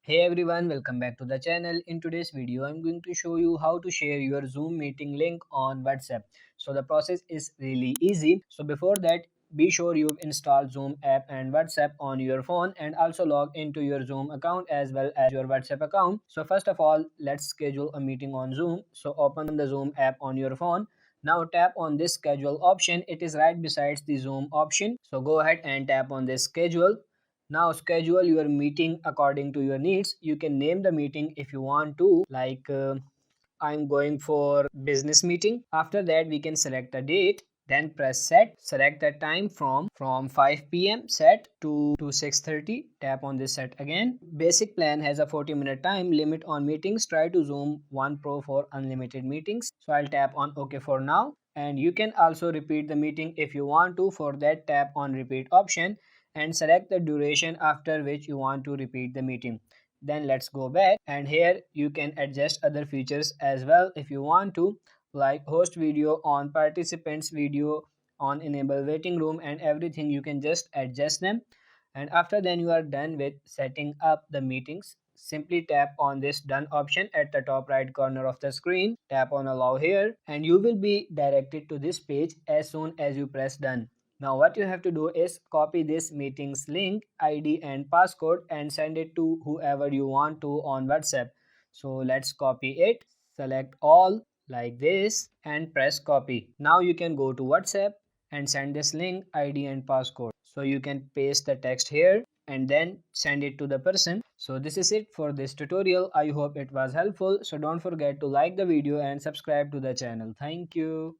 Hey everyone, welcome back to the channel. In today's video, I'm going to show you how to share your Zoom meeting link on WhatsApp. So the process is really easy. So before that, be sure you've installed Zoom app and WhatsApp on your phone and also log into your Zoom account as well as your WhatsApp account. So first of all, let's schedule a meeting on Zoom. So open the Zoom app on your phone. Now tap on this schedule option. It is right besides the Zoom option. So go ahead and tap on this schedule. Now schedule your meeting according to your needs. You can name the meeting if you want to, like I'm going for business meeting. After that, we can select the date. Then press set. Select the time from 5 p.m. set to 6:30. Tap on this set again. Basic plan has a 40-minute time limit on meetings. Try to Zoom One Pro for unlimited meetings. So I'll tap on OK for now. And you can also repeat the meeting if you want to. For that, tap on repeat option and select the duration after which you want to repeat the meeting. Then let's go back, and here you can adjust other features as well if you want to, like host video on, participants video on, enable waiting room, and everything. You can just adjust them, and after then you are done with setting up the meetings. Simply tap on this done option at the top right corner of the screen. Tap on allow here and you will be directed to this page as soon as you press done. Now what you have to do is copy this meeting's link, ID and passcode and send it to whoever you want to on WhatsApp. So let's copy it, select all like this and press copy. Now you can go to WhatsApp and send this link, ID and passcode. So you can paste the text here and then send it to the person. So this is it for this tutorial. I hope it was helpful. So don't forget to like the video and subscribe to the channel. Thank you.